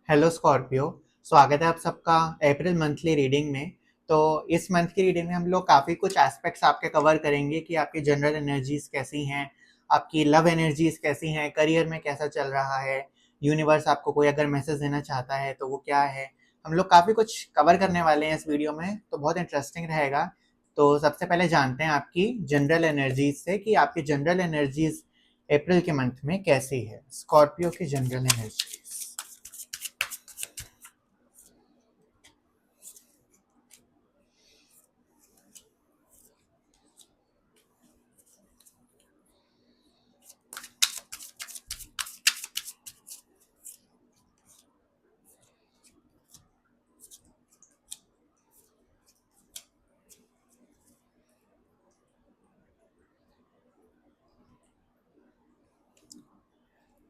Hello Scorpio. स्वागत है आप सबका अप्रैल मंथली रीडिंग में। तो इस मंथ की रीडिंग में हम लोग काफ़ी कुछ एस्पेक्ट्स आपके कवर करेंगे कि आपकी जनरल एनर्जीज कैसी हैं, आपकी लव एनर्जीज कैसी हैं, करियर में कैसा चल रहा है, यूनिवर्स आपको कोई अगर मैसेज देना चाहता है तो वो क्या है। हम लोग काफ़ी कुछ कवर करने वाले हैं इस वीडियो में, तो बहुत इंटरेस्टिंग रहेगा। तो सबसे पहले जानते हैं आपकी जनरल एनर्जीज से कि आपकी जनरल एनर्जीज अप्रैल के मंथ में कैसी है। स्कॉर्पियो की जनरल एनर्जीज।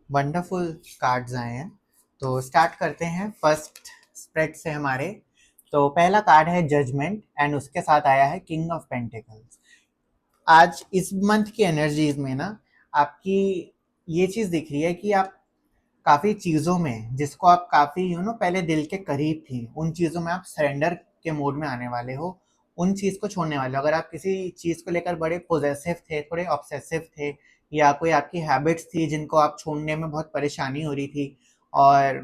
वंडरफुल कार्ड्स आए हैं, तो स्टार्ट करते हैं फर्स्ट स्प्रेड से हमारे। तो पहला कार्ड है जजमेंट एंड उसके साथ आया है किंग ऑफ पेंटिकल्स। आज इस मंथ की एनर्जीज में ना आपकी ये चीज़ दिख रही है कि आप काफ़ी चीज़ों में जिसको आप काफ़ी पहले दिल के करीब थी, उन चीज़ों में आप सरेंडर के मोड में आने वाले हो, उन चीज़ को छोड़ने वाले हो। अगर आप किसी चीज़ को लेकर बड़े पोजेसिव थे, थोड़े ऑब्सेसिव थे, या कोई आपकी हैबिट्स थी जिनको आप छोड़ने में बहुत परेशानी हो रही थी, और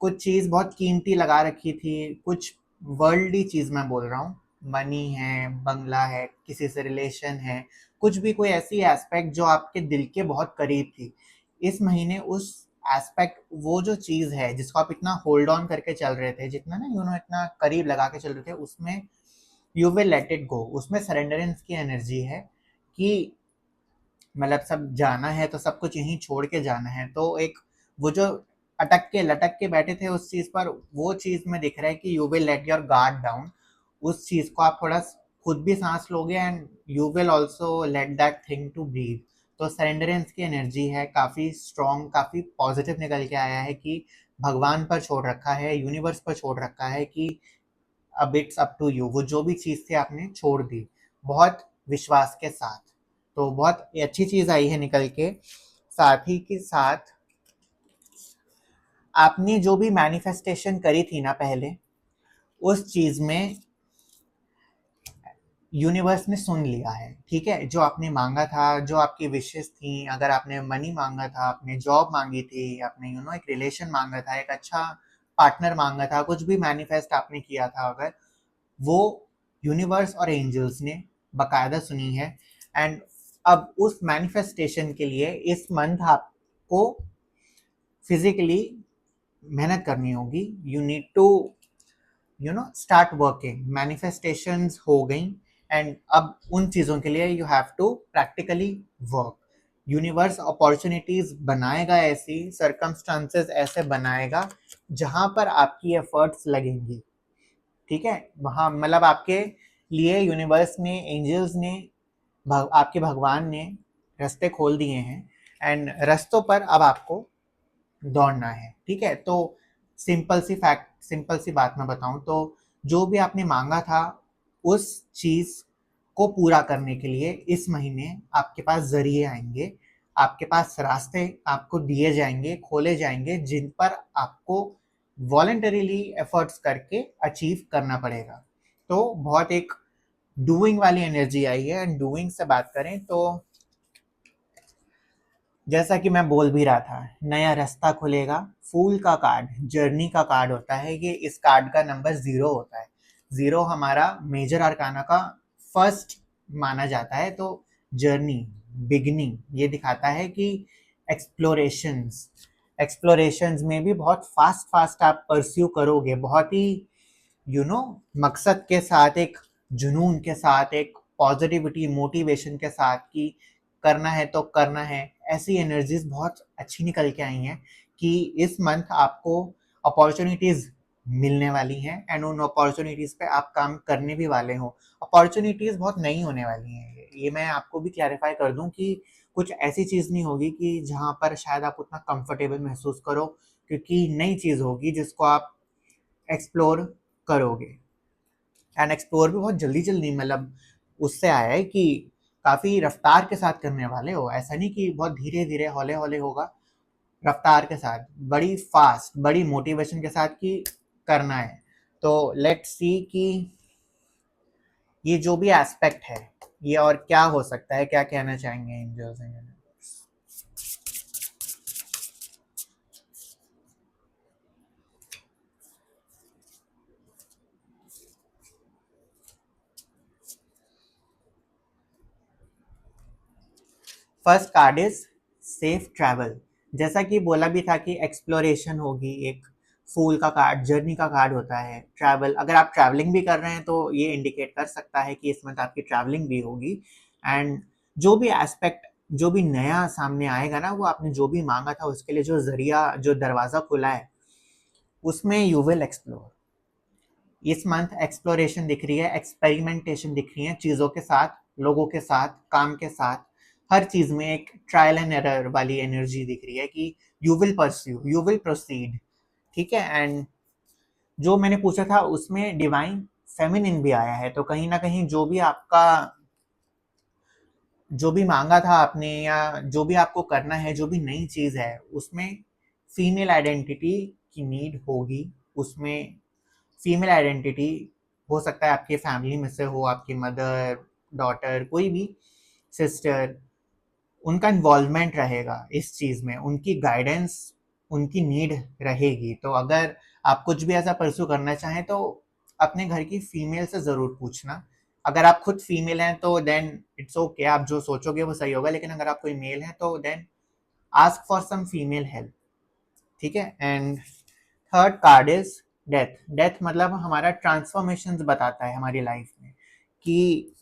कुछ चीज़ बहुत कीमती लगा रखी थी, कुछ वर्ल्डली चीज़ मैं बोल रहा हूँ, मनी है, बंगला है, किसी से रिलेशन है, कुछ भी कोई ऐसी एस्पेक्ट जो आपके दिल के बहुत करीब थी, इस महीने उस एस्पेक्ट, वो जो चीज़ है जिसको आप इतना होल्ड ऑन करके चल रहे थे, जितना ना इतना करीब लगा के चल रहे थे, उसमें you will let it go. उसमें सरेंडरेंस की एनर्जी है कि मतलब सब जाना है तो सब कुछ यहीं छोड़ के जाना है। तो एक वो जो अटक के लटक के बैठे थे उस चीज़ पर, वो चीज़ में दिख रहा है कि you will let your guard down. उस चीज़ को आप थोड़ा खुद भी सांस लोगे and you will also let that thing to breathe. तो सरेंडरेंस की एनर्जी है, काफ़ी स्ट्रॉन्ग, काफ़ी पॉजिटिव निकल के आया है कि भगवान पर छोड़ रखा है, यूनिवर्स पर छोड़ रखा है कि अब इट्स अप टू यू। वो जो भी चीज़ थी आपने छोड़ दी बहुत विश्वास के साथ। तो बहुत अच्छी चीज़ आई है निकल के। साथ ही के साथ आपने जो भी मैनिफेस्टेशन करी थी ना पहले, उस चीज़ में यूनिवर्स ने सुन लिया है। ठीक है, जो आपने मांगा था, जो आपकी विशेस थी, अगर आपने मनी मांगा था, आपने जॉब मांगी थी, आपने एक रिलेशन मांगा था, एक अच्छा पार्टनर मांगा था, कुछ भी मैनिफेस्ट आपने किया था, अगर वो यूनिवर्स और एंजल्स ने बकायदा सुनी है। एंड अब उस मैनिफेस्टेशन के लिए इस मंथ आपको फिजिकली मेहनत करनी होगी। You need to start working. Manifestations हो गई एंड अब उन चीज़ों के लिए you have to practically work. Universe opportunities बनाएगा, ऐसी सर्कमस्टांसेस ऐसे बनाएगा जहां पर आपकी एफर्ट्स लगेंगी। ठीक है, वहाँ मतलब आपके लिए यूनिवर्स ने, एंजल्स ने, आपके भगवान ने रास्ते खोल दिए हैं एंड रास्तों पर अब आपको दौड़ना है। ठीक है, तो सिंपल सी बात मैं बताऊं तो जो भी आपने मांगा था उस चीज को पूरा करने के लिए इस महीने आपके पास जरिए आएंगे, आपके पास रास्ते आपको दिए जाएंगे, खोले जाएंगे, जिन पर आपको वॉलेंटरीली एफर्ट्स करके अचीव करना पड़ेगा। तो बहुत एक डूइंग वाली एनर्जी आई है। एंड डूइंग से बात करें तो जैसा कि मैं बोल भी रहा था, नया रास्ता खुलेगा। फूल का कार्ड जर्नी का कार्ड होता है, ये इस कार्ड का नंबर 0 होता है। 0 हमारा मेजर आर्काना का फर्स्ट माना जाता है। तो जर्नी, बिगनिंग, ये दिखाता है कि एक्सप्लोरेशंस एक्सप्लोरेशंस में भी बहुत फास्ट फास्ट आप परस्यू करोगे, बहुत ही मकसद के साथ, एक जुनून के साथ, एक पॉजिटिविटी मोटिवेशन के साथ कि करना है तो करना है। ऐसी एनर्जीज बहुत अच्छी निकल के आई हैं कि इस मंथ आपको अपॉर्चुनिटीज मिलने वाली हैं एंड उन अपॉर्चुनिटीज पे आप काम करने भी वाले हो। अपॉर्चुनिटीज बहुत नई होने वाली हैं, ये मैं आपको भी क्लैरिफाई कर दूं कि कुछ ऐसी चीज़ नहीं होगी कि जहाँ पर शायद आप उतना कंफर्टेबल महसूस करो, क्योंकि नई चीज़ होगी जिसको आप एक्सप्लोर करोगे। एंड एक्सप्लोर भी बहुत जल्दी जल्दी, मतलब उससे आया है कि काफ़ी रफ्तार के साथ करने वाले हो। ऐसा नहीं कि बहुत धीरे धीरे हौले हौले होगा, रफ्तार के साथ, बड़ी फास्ट, बड़ी मोटिवेशन के साथ कि करना है। तो लेट्स सी कि ये जो भी एस्पेक्ट है ये और क्या हो सकता है, क्या कहना चाहेंगे angels and first card is safe travel. जैसा कि बोला भी था कि एक्सप्लोरेशन होगी, एक फूल का कार्ड, जर्नी का कार्ड होता है। ट्रैवल, अगर आप ट्रैवलिंग भी कर रहे हैं तो ये इंडिकेट कर सकता है कि इस मंथ आपकी ट्रैवलिंग भी होगी। एंड जो भी एस्पेक्ट, जो भी नया सामने आएगा ना, वो आपने जो भी मांगा था उसके लिए जो जरिया, जो दरवाज़ा खुला है, उसमें यू विल एक्सप्लोर। इस मंथ एक्सप्लोरेशन दिख रही है, एक्सपेरिमेंटेशन दिख रही है चीज़ों के साथ, लोगों के साथ, काम के साथ, हर चीज़ में एक ट्रायल एंड एरर वाली एनर्जी दिख रही है कि you will pursue, you will proceed. ठीक है। एंड जो मैंने पूछा था उसमें डिवाइन फेमिनिन भी आया है, तो कहीं ना कहीं जो भी आपका, जो भी मांगा था आपने, या जो भी आपको करना है, जो भी नई चीज़ है, उसमें फीमेल आइडेंटिटी की नीड होगी। उसमें फीमेल आइडेंटिटी हो सकता है आपके फैमिली में से हो, आपकी मदर, डॉटर, कोई भी सिस्टर, उनका इन्वॉल्वमेंट रहेगा इस चीज़ में, उनकी गाइडेंस, उनकी नीड रहेगी। तो अगर आप कुछ भी ऐसा परस्यू करना चाहें तो अपने घर की फीमेल से ज़रूर पूछना। अगर आप खुद फीमेल हैं तो देन इट्स ओके, आप जो सोचोगे वो सही होगा। लेकिन अगर आप कोई मेल हैं तो then ask for some female help. ठीक है। And third card is death. Death मतलब हमारा ट्रांसफॉर्मेशन बताता है हमारी लाइफ में, कि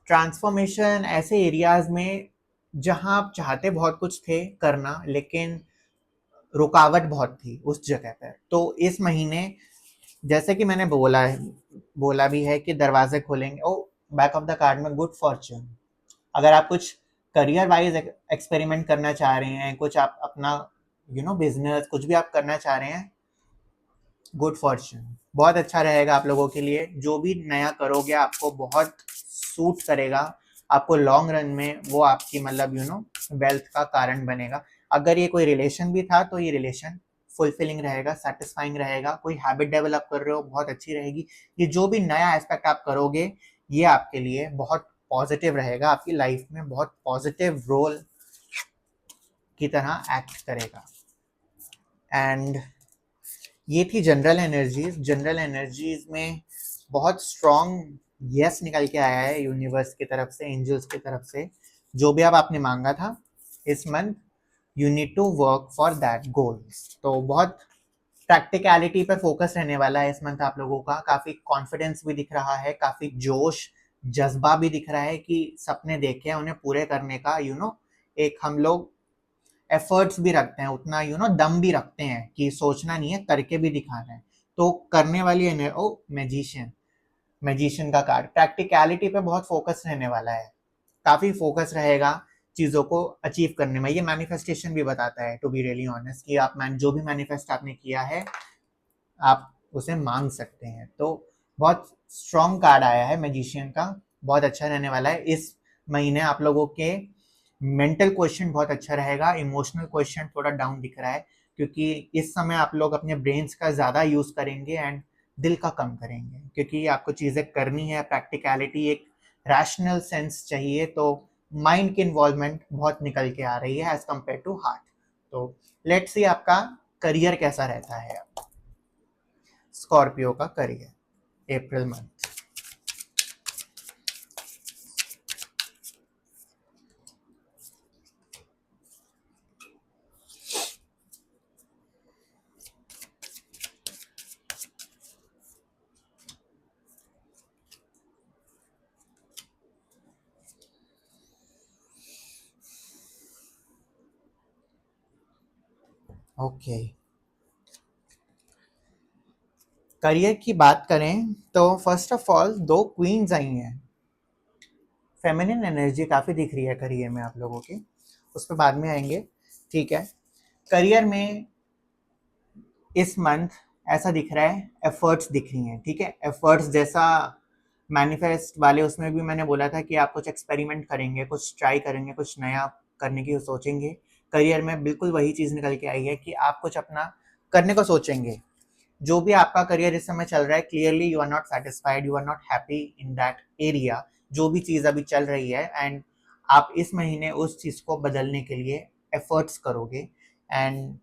ट्रांसफॉर्मेशन ऐसे एरियाज में जहां आप चाहते बहुत कुछ थे करना, लेकिन रुकावट बहुत थी उस जगह पर। तो इस महीने, जैसे कि मैंने बोला भी है कि दरवाजे खोलेंगे। ओ, बैक ऑफ द कार्ड में गुड फॉर्च्यून। अगर आप कुछ करियर वाइज एक्सपेरिमेंट करना चाह रहे हैं, कुछ आप अपना बिजनेस, कुछ भी आप करना चाह रहे हैं, गुड फॉर्च्यून बहुत अच्छा रहेगा आप लोगों के लिए। जो भी नया करोगे आपको बहुत सूट करेगा, आपको लॉन्ग रन में वो आपकी मतलब वेल्थ का कारण बनेगा। अगर ये कोई रिलेशन भी था तो ये रिलेशन फुलफिलिंग रहेगा, सेटिस्फाइंग रहेगा। कोई हैबिट डेवलप कर रहे हो, बहुत अच्छी रहेगी। ये जो भी नया एस्पेक्ट आप करोगे ये आपके लिए बहुत पॉजिटिव रहेगा, आपकी लाइफ में बहुत पॉजिटिव रोल की तरह एक्ट करेगा। एंड ये थी जनरल एनर्जीज। जनरल एनर्जीज में बहुत स्ट्रॉन्ग यस निकल के आया है यूनिवर्स की तरफ से, एंजल्स की तरफ से। जो भी अब आपने मांगा था इस month, you need to work for that goals. तो बहुत प्रैक्टिकलिटी पे फोकस रहने वाला है इस मंथ आप लोगों का। काफ़ी कॉन्फिडेंस भी दिख रहा है, काफ़ी जोश जज्बा भी दिख रहा है कि सपने देखे हैं उन्हें पूरे करने का। एक हम लोग एफर्ट्स भी रखते हैं, उतना दम भी रखते हैं कि सोचना नहीं है, करके भी दिखाना है। तो करने वाली ओ, मैजिशियन, मैजिशियन का कार्ड प्रैक्टिकलिटी पे बहुत फोकस रहने वाला है, काफ़ी फोकस रहेगा चीज़ों को अचीव करने में। ये मैनिफेस्टेशन भी बताता है, टू बी रियली ऑनेस्ट, कि आप जो भी मैनिफेस्ट आपने किया है आप उसे मांग सकते हैं। तो बहुत स्ट्रॉन्ग कार्ड आया है मैजिशियन का, बहुत अच्छा रहने वाला है। इस महीने आप लोगों के मेंटल क्वेश्चन बहुत अच्छा रहेगा, इमोशनल क्वेश्चन थोड़ा डाउन दिख रहा है, क्योंकि इस समय आप लोग अपने ब्रेन्स का ज़्यादा यूज़ करेंगे एंड दिल का कम करेंगे, क्योंकि आपको चीज़ें करनी है, प्रैक्टिकलिटी, एक रैशनल सेंस चाहिए। तो माइंड की इन्वॉल्वमेंट बहुत निकल के आ रही है एज कम्पेयर टू हार्ट। तो लेट्स सी आपका करियर कैसा रहता है। स्कॉर्पियो का career April month. Okay, career की बात करें तो फर्स्ट ऑफ ऑल दो क्वींस आई हैं। फेमिनिन एनर्जी काफ़ी दिख रही है करियर में आप लोगों की, उस पर बाद में आएंगे। ठीक है। करियर में इस मंथ ऐसा दिख रहा है, एफर्ट्स दिख रही हैं। ठीक है, एफर्ट्स जैसा मैनिफेस्ट वाले उसमें भी मैंने बोला था कि आप कुछ एक्सपेरिमेंट करेंगे, कुछ ट्राई करेंगे, कुछ नया करने की सोचेंगे। करियर में बिल्कुल वही चीज़ निकल के आई है कि आप कुछ अपना करने को सोचेंगे। जो भी आपका करियर इस समय चल रहा है, clearly you are not satisfied, you are not happy in that area, जो भी चीज़ अभी चल रही है, एंड आप इस महीने उस चीज़ को बदलने के लिए एफर्ट्स करोगे। एंड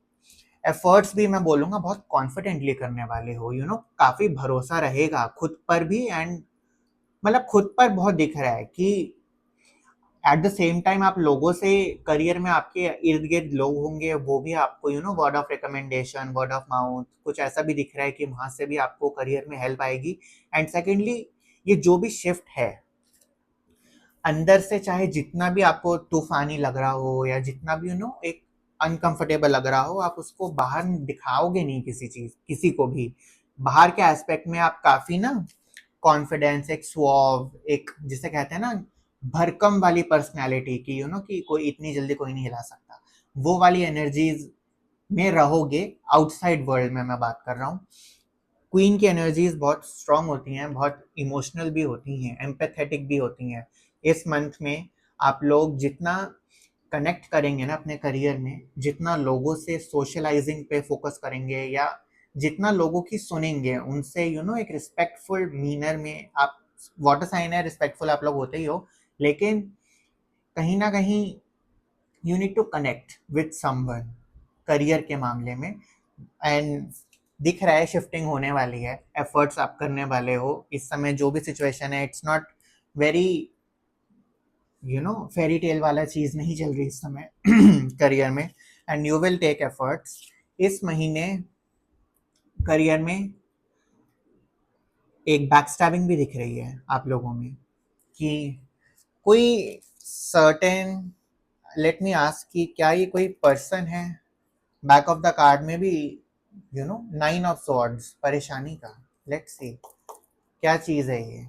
एफर्ट्स भी मैं बोलूँगा बहुत कॉन्फिडेंटली करने वाले हो, काफ़ी भरोसा रहेगा खुद पर भी, एंड मतलब खुद पर बहुत दिख रहा है कि एट द सेम टाइम आप लोगों से, करियर में आपके इर्द गिर्द लोग होंगे, वो भी आपको word of recommendation, word of mouth, कुछ ऐसा भी दिख रहा है कि वहां से भी आपको करियर में हेल्प आएगी। एंड सेकेंडली, ये जो भी शिफ्ट है अंदर से, चाहे जितना भी आपको तूफानी लग रहा हो या जितना भी एक अनकंफर्टेबल लग रहा हो, आप उसको बाहर दिखाओगे नहीं, किसी को भी। बाहर के एस्पेक्ट में आप काफी कॉन्फिडेंस, एक सुआव, एक जिसे कहते हैं भरकम वाली पर्सनैलिटी की, कि कोई इतनी जल्दी कोई नहीं हिला सकता, वो वाली एनर्जीज में रहोगे। आउटसाइड वर्ल्ड में मैं बात कर रहा हूँ। क्वीन की एनर्जीज बहुत स्ट्रांग होती हैं, बहुत इमोशनल भी होती हैं, एम्पैथेटिक भी होती हैं। इस मंथ में आप लोग जितना कनेक्ट करेंगे ना अपने करियर में, जितना लोगों से सोशलाइजिंग पे फोकस करेंगे, या जितना लोगों की सुनेंगे, उनसे एक रिस्पेक्टफुल मीनर में, आप वाटर साइन है, रिस्पेक्टफुल आप लोग होते ही हो, लेकिन कहीं ना कहीं you need to connect with someone career के मामले में। एंड दिख रहा है शिफ्टिंग होने वाली है, एफर्ट्स आप करने वाले हो इस समय। जो भी सिचुएशन है, it's not very fairy tale वाला चीज नहीं चल रही इस समय करियर में, and you will take efforts इस महीने। करियर में एक बैकस्टैबिंग भी दिख रही है आप लोगों में, कि कोई सर्टेन, लेट मी आस्क कि क्या ये कोई पर्सन है। बैक ऑफ द कार्ड में भी 9 ऑफ सॉर्ड्स, परेशानी का। लेट्स सी क्या चीज है ये।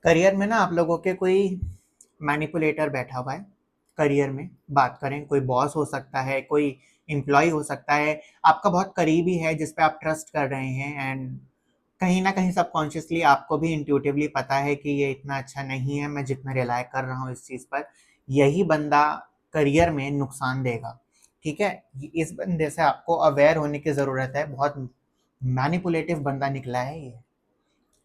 करियर में आप लोगों के कोई मैनिपुलेटर बैठा हुआ है। करियर में बात करें, कोई बॉस हो सकता है, कोई एम्प्लॉय हो सकता है, आपका बहुत करीबी है जिस पे आप ट्रस्ट कर रहे हैं, एंड कहीं ना कहीं सबकॉन्शियसली आपको भी इंट्यूटिवली पता है कि ये इतना अच्छा नहीं है, मैं जितना रिलाय कर रहा हूँ इस चीज़ पर, यही बंदा करियर में नुकसान देगा। ठीक है, इस बंदे से आपको अवेयर होने की ज़रूरत है। बहुत मैनिपुलेटिव बंदा निकला है ये,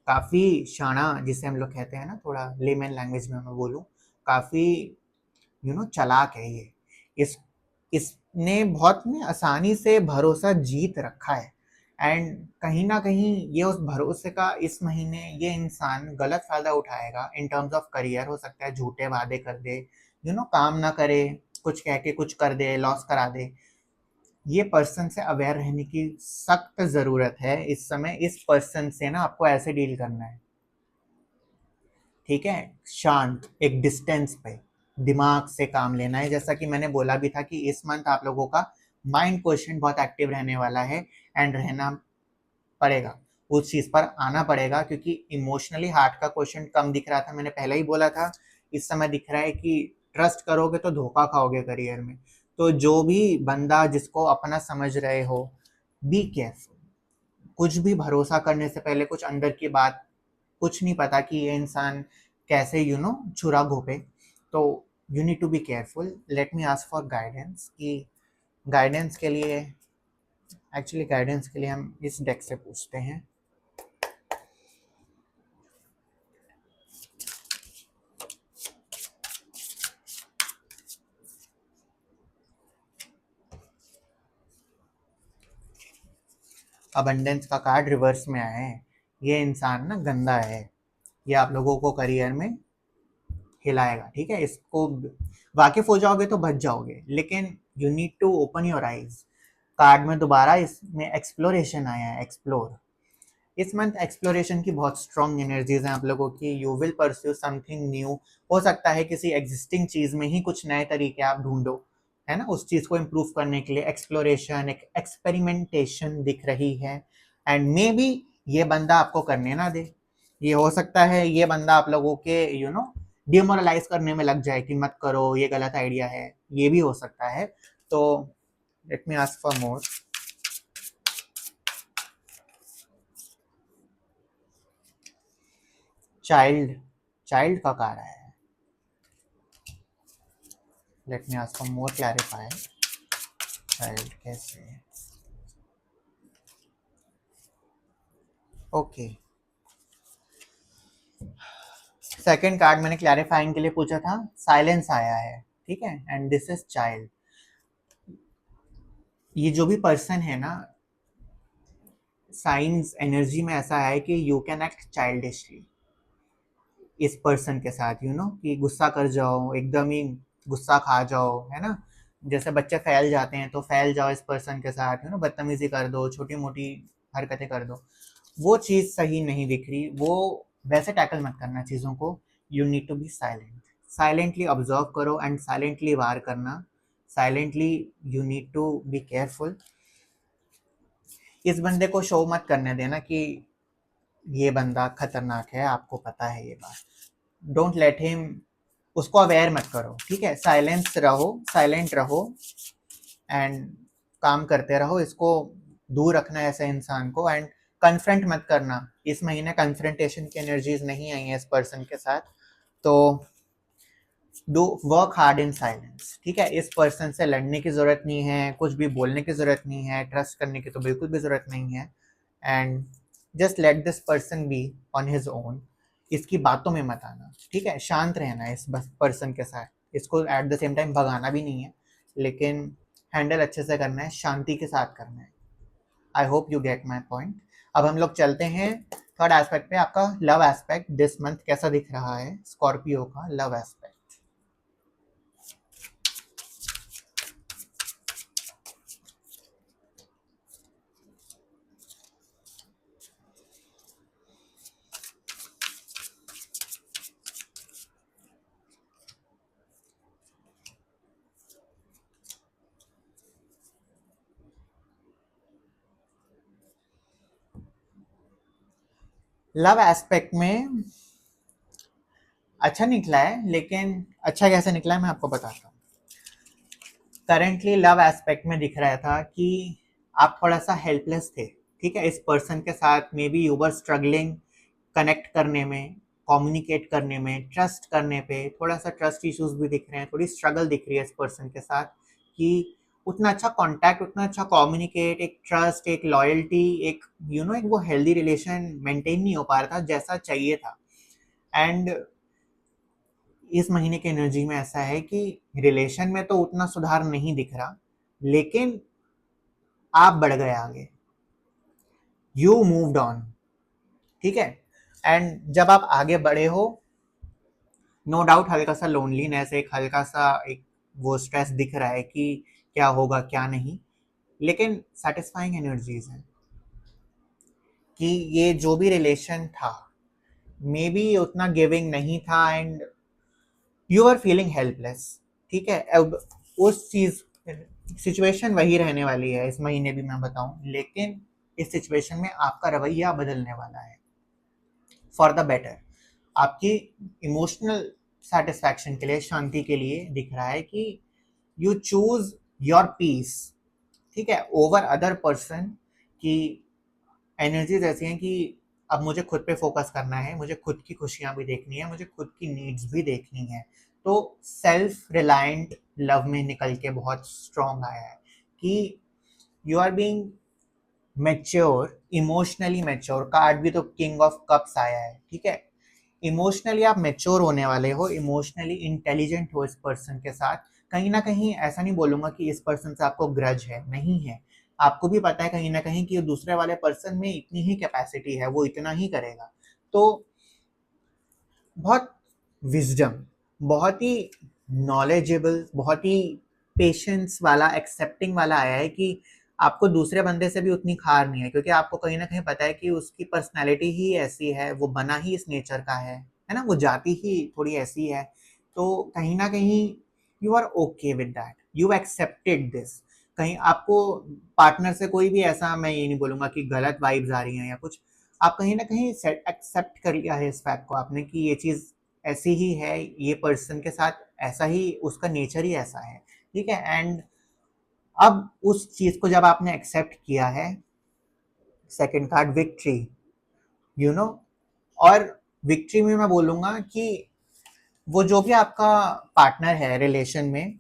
काफ़ी शाना जिसे हम लोग कहते हैं ना, थोड़ा लेमन लैंग्वेज में मैं बोलूँ, काफ़ी चालाक है ये। इसने बहुत आसानी से भरोसा जीत रखा है, एंड कहीं ना कहीं ये उस भरोसे का इस महीने ये इंसान गलत फायदा उठाएगा इन टर्म्स ऑफ करियर। हो सकता है झूठे वादे कर दे, काम ना करे, कुछ कह के कुछ कर दे, लॉस करा दे। ये पर्सन से अवेयर रहने की सख्त जरूरत है इस समय। इस पर्सन से आपको ऐसे डील करना है, ठीक है, शांत, एक डिस्टेंस पे, दिमाग से काम लेना है। जैसा कि मैंने बोला भी था कि इस मंथ आप लोगों का माइंड क्वेश्चन बहुत एक्टिव रहने वाला है, एंड रहना पड़ेगा, उस चीज पर आना पड़ेगा, क्योंकि इमोशनली हार्ट का क्वेश्चन कम दिख रहा था, मैंने पहले ही बोला था। इस समय दिख रहा है कि ट्रस्ट करोगे तो धोखा खाओगे करियर में। तो जो भी बंदा जिसको अपना समझ रहे हो, बी केयरफुल। कुछ भी भरोसा करने से पहले कुछ अंदर की बात, कुछ नहीं पता कि ये इंसान कैसे छुरा घोपे। तो you need to be careful. Let me ask for guidance, कि गाइडेंस के लिए, एक्चुअली गाइडेंस के लिए हम इस डेक से पूछते हैं। अबंडेंस का कार्ड रिवर्स में आया है। ये इंसान गंदा है, ये आप लोगों को करियर में हिलाएगा। ठीक है, इसको वाकिफ हो जाओगे तो बच जाओगे, लेकिन you need to open your eyes. Card में दोबारा इसमें एक्सप्लोरेशन आया है, एक्सप्लोर। इस मंथ एक्सप्लोरेशन की बहुत स्ट्रॉन्ग एनर्जीज हैं आप लोगों की। You will pursue something new. हो सकता है किसी एग्जिस्टिंग चीज में ही कुछ नए तरीके आप ढूंढो, है ना, उस चीज को इम्प्रूव करने के लिए। एक्सप्लोरेशन, एक एक्सपेरिमेंटेशन दिख रही है, एंड मे बी ये बंदा आपको करने ना दे। ये हो सकता है ये बंदा आप लोगों के डिमोरलाइज करने में लग जाए कि मत करो, ये गलत आइडिया है, ये भी हो सकता है। तो late me ask for more. Child child का कार्ड आया है। Late me ask for more clarify. Child कैसे? ओके, सेकंड कार्ड मैंने क्लैरिफाइंग के लिए पूछा था, साइलेंस आया है, ठीक है, एंड दिस इज चाइल्ड। ये जो भी पर्सन है ना, साइंस एनर्जी में ऐसा है कि यू कैन एक्ट चाइल्डिशली इस पर्सन के साथ, यू नो, कि गुस्सा कर जाओ, एकदम ही गुस्सा खा जाओ, है ना, जैसे बच्चे फैल जाते हैं तो फैल जाओ इस पर्सन के साथ, यू नो, बदतमीजी कर दो, छोटी मोटी हरकतें कर दो। वो चीज़ सही नहीं दिख रही, वो वैसे टैकल मत करना चीज़ों को। You need to be silent, silently observe करो एंड साइलेंटली वार करना, silently you need to be careful. इस बंदे को शो मत करने देना कि ये बंदा खतरनाक है, आपको पता है ये बात। डोंट लेट हिम, उसको अवेयर मत करो, ठीक है, साइलेंस रहो, साइलेंट रहो एंड काम करते रहो। इसको दूर रखना है ऐसे इंसान को, एंड कन्फ्रंट मत करना। इस महीने कन्फ्रंटेशन की एनर्जीज नहीं आई है इस पर्सन के साथ, तो do work hard in silence, ठीक है। इस पर्सन से लड़ने की ज़रूरत नहीं है, कुछ भी बोलने की ज़रूरत नहीं है, ट्रस्ट करने की तो बिल्कुल भी ज़रूरत नहीं है, and just let this person be on his own. इसकी बातों में मत आना, ठीक है, शांत रहना है इस पर्सन के साथ। इसको एट द सेम टाइम भगाना भी नहीं है, लेकिन हैंडल अच्छे से करना है, शांति के साथ करना है। I hope you get my point. अब हम लोग चलते हैं थर्ड एस्पेक्ट पे। आपका लव एस्पेक्ट दिस मंथ कैसा दिख रहा है, स्कॉर्पियो का लव एस्पेक्ट। लव एस्पेक्ट में अच्छा निकला है, लेकिन अच्छा कैसे निकला है मैं आपको बताता हूँ। करेंटली लव एस्पेक्ट में दिख रहा था कि आप थोड़ा सा हेल्पलेस थे, ठीक है, इस पर्सन के साथ। May be you were struggling connect करने में, कम्युनिकेट करने में, ट्रस्ट करने पे थोड़ा सा ट्रस्ट इश्यूज भी दिख रहे हैं, थोड़ी स्ट्रगल दिख रही है इस पर्सन के साथ कि उतना अच्छा कांटेक्ट, उतना अच्छा कम्युनिकेट, एक ट्रस्ट, एक लॉयल्टी, एक यू नो, एक वो हेल्दी रिलेशन मेंटेन नहीं हो पा रहा था जैसा चाहिए था। एंड इस महीने की एनर्जी में ऐसा है कि रिलेशन में तो उतना सुधार नहीं दिख रहा, लेकिन आप बढ़ गए आगे, यू मूव्ड ऑन, ठीक है। एंड जब आप आगे बढ़े हो, नो डाउट हल्का सा लोनलीनेस, एक हल्का सा एक वो स्ट्रेस दिख रहा है कि क्या होगा क्या नहीं, लेकिन सेटिस्फाइंग एनर्जीज हैं कि ये जो भी रिलेशन था मे बी उतना गिविंग नहीं था, and you are feeling helpless, ठीक है। अब उस चीज, सिचुएशन वही रहने वाली है इस महीने भी मैं बताऊं, लेकिन इस सिचुएशन में आपका रवैया बदलने वाला है फॉर द बेटर। आपकी इमोशनल सेटिस्फैक्शन के लिए, शांति के लिए दिख रहा है कि यू चूज योर पीस, ठीक है, ओवर अदर पर्सन। की एनर्जीज ऐसी हैं कि अब मुझे खुद पे फोकस करना है, मुझे खुद की खुशियां भी देखनी है, मुझे खुद की नीड्स भी देखनी है। तो सेल्फ रिलायंट लव में निकल के बहुत स्ट्रॉन्ग आया है कि you are being mature, emotionally mature. Card भी तो किंग ऑफ कप्स आया है, ठीक है। इमोशनली आप मैच्योर होने वाले हो, इमोशनली इंटेलिजेंट हो इस पर्सन के साथ। कहीं ना कहीं ऐसा नहीं बोलूंगा कि इस पर्सन से आपको ग्रज है, नहीं है। आपको भी पता है कहीं ना कहीं कि दूसरे वाले पर्सन में इतनी ही कैपेसिटी है, वो इतना ही करेगा। तो बहुत विजडम, बहुत ही नॉलेजेबल, बहुत ही पेशेंस वाला, एक्सेप्टिंग वाला आया है कि आपको दूसरे बंदे से भी उतनी खार नहीं है, क्योंकि आपको कहीं ना कहीं पता है कि उसकी पर्सनैलिटी ही ऐसी है, वो बना ही इस नेचर का है ना, वो जाति ही थोड़ी ऐसी है। तो कहीं ना कहीं you are okay with that, you accepted this. कहीं आपको पार्टनर से कोई भी ऐसा, मैं ये नहीं बोलूंगा कि गलत वाइब्स आ रही हैं या कुछ, आप कहीं ना कहीं एक्सेप्ट कर लिया है इस फैक्ट को आपने कि ये चीज़ ऐसी ही है, ये पर्सन के साथ ऐसा ही, उसका नेचर ही ऐसा है, ठीक है। एंड अब उस चीज़ को जब आपने एक्सेप्ट किया है, second card victory, you know, और विक्ट्री में मैं बोलूँगा कि वो जो भी आपका पार्टनर है रिलेशन में,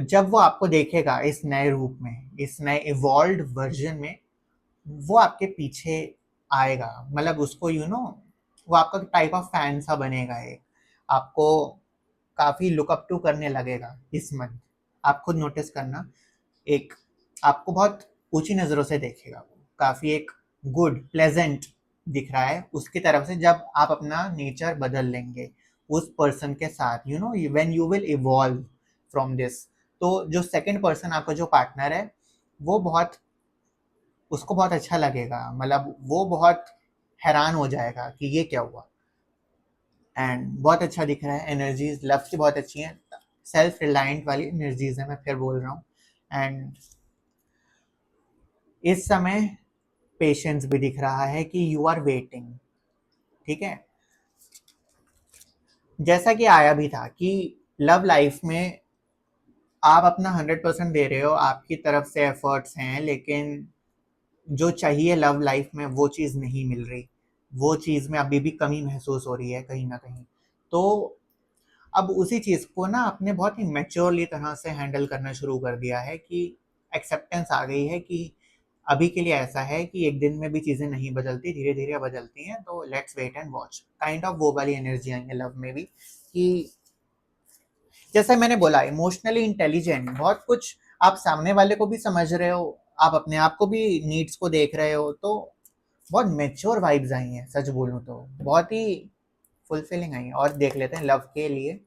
जब वो आपको देखेगा इस नए रूप में, इस नए इवॉल्व्ड वर्जन में, वो आपके पीछे आएगा। मतलब उसको वो आपका टाइप ऑफ फैन सा बनेगा, एक आपको काफ़ी लुकअप टू करने लगेगा इस मंथ। आप खुद नोटिस करना, एक आपको बहुत ऊंची नज़रों से देखेगा, वो काफ़ी एक गुड प्लेजेंट दिख रहा है उसकी तरफ से, जब आप अपना नेचर बदल लेंगे उस पर्सन के साथ, when you will evolve from this. तो जो सेकंड पर्सन आपका जो पार्टनर है, वो बहुत उसको बहुत अच्छा लगेगा, मतलब वो बहुत हैरान हो जाएगा कि ये क्या हुआ। एंड बहुत अच्छा दिख रहा है, एनर्जीज लव की बहुत अच्छी हैं, सेल्फ रिलायंट वाली एनर्जीज है, मैं फिर बोल रहा हूँ। एंड इस समय पेशेंस भी दिख रहा है कि यू आर वेटिंग, ठीक है। जैसा कि आया भी था कि लव लाइफ में आप अपना 100% दे रहे हो, आपकी तरफ से एफर्ट्स हैं, लेकिन जो चाहिए लव लाइफ में वो चीज़ नहीं मिल रही, वो चीज़ में अभी भी कमी महसूस हो रही है कहीं ना कहीं। तो अब उसी चीज़ को ना आपने बहुत ही मैच्योरली तरह से हैंडल करना शुरू कर दिया है कि एक्सेप्टेंस आ गई है कि अभी के लिए ऐसा है कि एक दिन में भी चीज़ें नहीं बदलती, धीरे धीरे बदलती हैं, तो let's wait and watch, kind of वो वाली एनर्जी आएंगे लव में भी कि जैसे मैंने बोला इमोशनली इंटेलिजेंट, बहुत कुछ आप सामने वाले को भी समझ रहे हो, आप अपने आप को भी नीड्स को देख रहे हो, तो बहुत मेच्योर वाइब्स आई हैं, सच बोलूं तो बहुत ही फुलफिलिंग आई हैं। और देख लेते हैं लव के लिए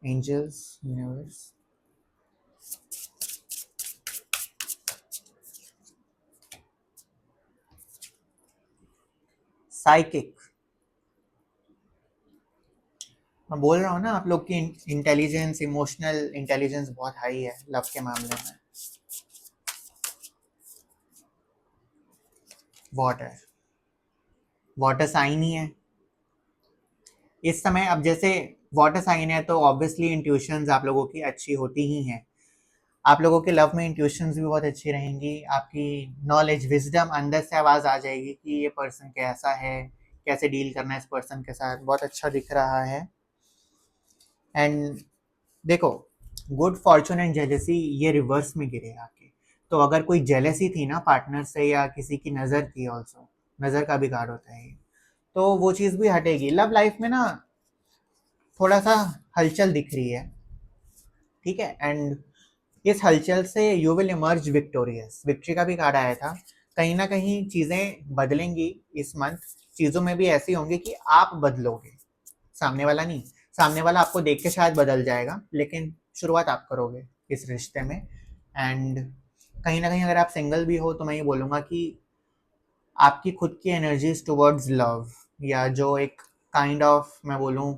एंजल्स, यूनिवर्स, साइकिक। मैं बोल रहा हूँ ना, आप लोग की इंटेलिजेंस, इमोशनल इंटेलिजेंस बहुत हाई है लव के मामले में। वाटर, वाटर साइन ही है इस समय। अब जैसे वाटर साइन है तो ऑब्वियसली इंट्यूशंस आप लोगों की अच्छी होती ही हैं, आप लोगों के लव में इंट्यूशंस भी बहुत अच्छी रहेंगी, आपकी नॉलेज, विजडम, अंदर से आवाज़ आ जाएगी कि ये पर्सन कैसा है, कैसे डील करना है इस पर्सन के साथ, बहुत अच्छा दिख रहा है। एंड देखो, गुड फॉर्चून एंड जेलेसी ये रिवर्स में गिरे आके, तो अगर कोई जेलेसी थी ना पार्टनर से, या किसी की नज़र थी, ऑल्सो नज़र का भी कार्ड होता है ये, तो वो चीज़ भी हटेगी। लव लाइफ में ना थोड़ा सा हलचल दिख रही है, ठीक है। एंड इस हलचल से you will emerge victorious, victory का भी कार्ड आया था। कहीं ना कहीं चीज़ें बदलेंगी इस मंथ, चीज़ों में भी ऐसी होंगी कि आप बदलोगे, सामने वाला नहीं। सामने वाला आपको देख के शायद बदल जाएगा, लेकिन शुरुआत आप करोगे इस रिश्ते में। एंड कहीं ना कहीं अगर आप सिंगल भी हो तो मैं ये बोलूँगा कि आपकी खुद की एनर्जीज टुवर्ड्स लव, या जो एक काइंड ऑफ मैं बोलूँ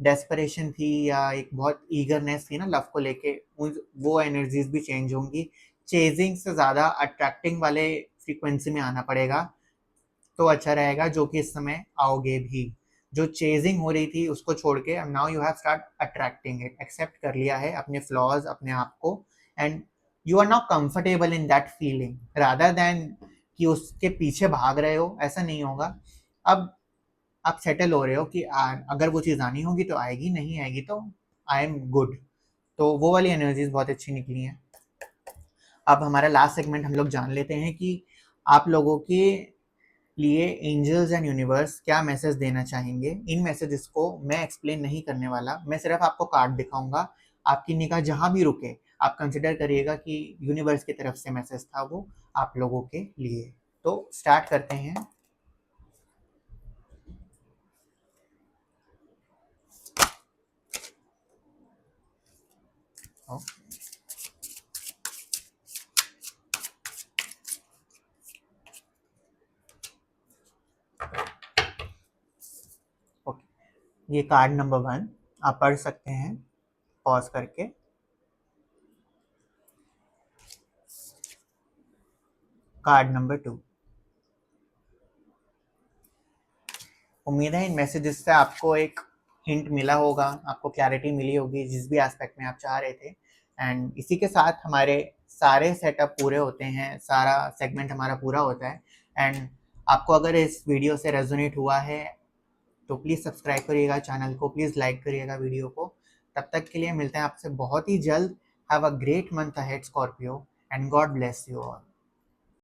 डेस्परेशन थी, या एक बहुत ईगरनेस थी ना लव को लेके, वो एनर्जीज भी चेंज होंगी। चेजिंग से ज़्यादा अट्रैक्टिंग वाले फ्रीक्वेंसी में आना पड़ेगा, तो अच्छा रहेगा, जो कि इस समय आओगे भी। जो चेजिंग हो रही थी उसको छोड़ के now you have start attracting it, accept कर लिया है अपने फ्लॉज, अपने आप को। And you are not comfortable in that feeling, rather than कि उसके पीछे भाग रहे हो, ऐसा नहीं होगा। अब आप सेटल हो रहे हो कि अगर वो चीज़ आनी होगी तो आएगी, नहीं आएगी तो आई एम गुड। तो वो वाली एनर्जीज बहुत अच्छी निकली हैं। अब हमारा लास्ट सेगमेंट हम लोग जान लेते हैं कि आप लोगों के लिए एंजल्स एंड यूनिवर्स क्या मैसेज देना चाहेंगे। इन मैसेजेस को मैं एक्सप्लेन नहीं करने वाला, मैं सिर्फ आपको कार्ड दिखाऊंगा, आपकी निगाह जहां भी रुके आप कंसिडर करिएगा कि यूनिवर्स की तरफ से मैसेज था वो आप लोगों के लिए। तो स्टार्ट करते हैं। ओके, ये कार्ड नंबर 1 आप पढ़ सकते हैं पॉज करके। कार्ड नंबर 2, उम्मीद है इन मैसेजेस से आपको एक हिंट मिला होगा, आपको क्लैरिटी मिली होगी जिस भी एस्पेक्ट में आप चाह रहे थे। एंड इसी के साथ हमारे सारे सेटअप पूरे होते हैं, सारा सेगमेंट हमारा पूरा होता है। एंड आपको अगर इस वीडियो से रेजोनेट हुआ है, तो प्लीज़ सब्सक्राइब करिएगा चैनल को, प्लीज़ लाइक करिएगा वीडियो को। तब तक के लिए मिलते हैं आपसे बहुत ही जल्द। Have a great month ahead Scorpio and God bless you all.